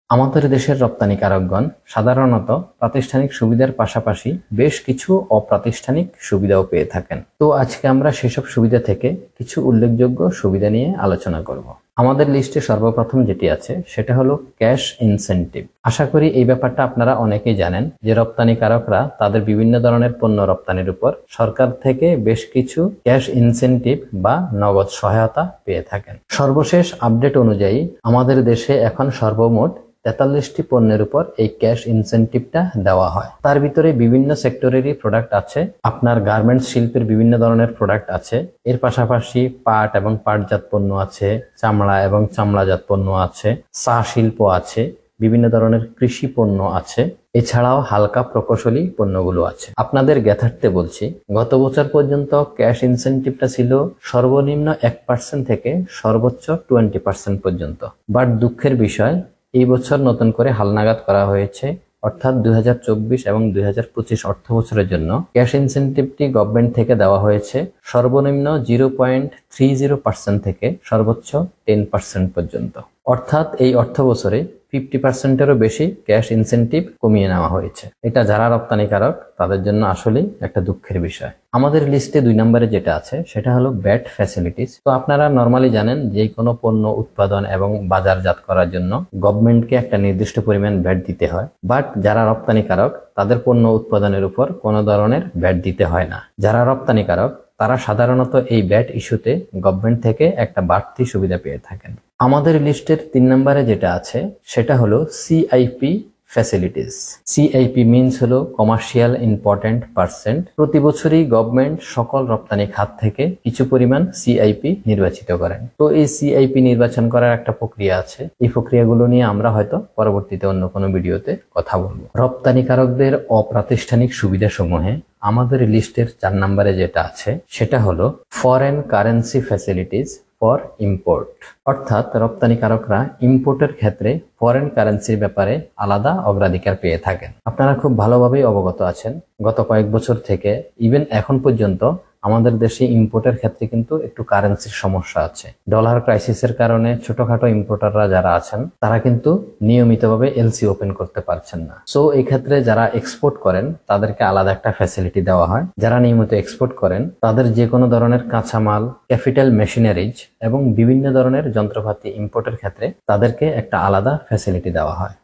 আমাদের দেশের রপ্তানিকারকগণ সাধারণত প্রাতিষ্ঠানিক সুবিধার পাশাপাশি বেশ কিছু অপ্রাতিষ্ঠানিক সুবিধাও পেয়ে থাকেন। তো আজকে আমরা সেসব সুবিধা থেকে কিছু উল্লেখযোগ্য সুবিধা নিয়ে আলোচনা করব। আমাদের লিস্টে সর্বপ্রথম যেটি আছে সেটা হলো ক্যাশ ইনসেনটিভ। আশা করি এই ব্যাপারটা আপনারা অনেকেই জানেন যে রপ্তানিকারকরা তাদের বিভিন্ন ধরনের পণ্য রপ্তানির উপর সরকার থেকে বেশ কিছু ক্যাশ ইনসেনটিভ বা নগদ সহায়তা পেয়ে থাকেন। সর্বশেষ আপডেট অনুযায়ী আমাদের দেশে এখন সর্বমোট 43টি পণ্যের উপর এই ক্যাশ ইনসেনটিভটা দেওয়া হয়। তার ভিতরে বিভিন্ন সেক্টরেরই প্রোডাক্ট আছে। আপনার গার্মেন্টস শিল্পের বিভিন্ন ধরনের প্রোডাক্ট আছে, এর পাশাপাশি পাট এবং পাটজাত পণ্য আছে, চামড়া এবং চামড়াজাত পণ্য আছে, চা শিল্প আছে, বিভিন্ন ধরনের কৃষি পণ্য আছে, এছাড়াও হালকা প্রকৌশলী পণ্যগুলো আছে। আপনাদের জ্ঞাতার্থে বলছি, গত বছর পর্যন্ত ক্যাশ ইনসেনটিভটা ছিল সর্বনিম্ন 1% থেকে সর্বোচ্চ 20% পর্যন্ত। বাট দুঃখের বিষয়, এই বছর নতুন করে হালনাগাদ করা হয়েছে, অর্থাৎ 2024 এবং 2025 অর্থ বছরের জন্য ক্যাশ ইনসেনটিভটি গভর্নমেন্ট থেকে দেওয়া হয়েছে সর্বনিম্ন 0.30% থেকে সর্বোচ্চ 10% পর্যন্ত। অর্থাৎ এই অর্থ বছরে 50%-এরও বেশি ক্যাশ ইনসেনটিভ কমিয়ে নেওয়া হয়েছে। এটা যারা রপ্তানিকারক তাদের জন্য আসলেই একটা দুঃখের বিষয়। আমাদের লিস্টে 2 নম্বরে যেটা আছে সেটা হলো ব্যাট ফ্যাসিলিটিস। তো আপনারা নর্মালি জানেন যে কোনো পণ্য উৎপাদন এবং বাজারজাত করার জন্য গভর্নমেন্টকে একটা নির্দিষ্ট পরিমাণ ভ্যাট দিতে হয়। বাট যারা রপ্তানিকারক তাদের পণ্য উৎপাদনের উপর কোনো ধরনের ভ্যাট দিতে হয় না। যারা রপ্তানিকারক তারা সাধারণত এই ভ্যাট ইস্যুতে গভর্নমেন্ট থেকে একটা বাড়তি সুবিধা পেয়ে থাকেন। আমাদের লিস্টের 3 নম্বরে যেটা আছে সেটা হলো সিআইপি ফ্যাসিলিটিস। সিআইপি মিনস হলো কমার্শিয়াল ইম্পর্টেন্ট পার্সেন্ট। প্রতি বছরই গভর্নমেন্ট সকল রপ্তানি খাত থেকে কিছু পরিমাণ সিআইপি নির্বাচিত করেন। তো এই সিআইপি নির্বাচন করার একটা প্রক্রিয়া আছে। এই প্রক্রিয়াগুলো নিয়ে আমরা হয়তো পরবর্তীতে অন্য কোনো ভিডিওতে কথা বলবো। রপ্তানিকারকদের অপ্রাতিষ্ঠানিক সুবিধাসমূহে আমাদের লিস্টের 4 নম্বরে যেটা আছে সেটা হলো foreign currency facilities for import. অর্থাৎ রপ্তানিকারকরা ইম্পোর্টের ক্ষেত্রে ফরেন কারেন্সির ব্যাপারে আলাদা অগ্রাধিকার পেয়ে থাকেন। আপনারা খুব ভালোভাবেই অবগত আছেন, গত কয়েক বছর থেকে ইভেন এখন পর্যন্ত আমাদের দেশে ইম্পোর্টের ক্ষেত্রে কিন্তু একটু কারেন্সির সমস্যা আছে। ডলার ক্রাইসিসের কারণে ছোটখাটো ইম্পোর্টাররা যারা আছেন তারা কিন্তু নিয়মিতভাবে এলসি ওপেন করতে পারছেন না। সো এই ক্ষেত্রে যারা এক্সপোর্ট করেন তাদেরকে আলাদা একটা ফ্যাসিলিটি দেওয়া হয়। যারা নিয়মিত এক্সপোর্ট করেন তাদের যে কোনো ধরনের কাঁচামাল, ক্যাপিটাল মেশিনারিজ এবং বিভিন্ন ধরনের যন্ত্রপাতি ইম্পোর্টের ক্ষেত্রে তাদেরকে একটা আলাদা ফ্যাসিলিটি দেওয়া হয়।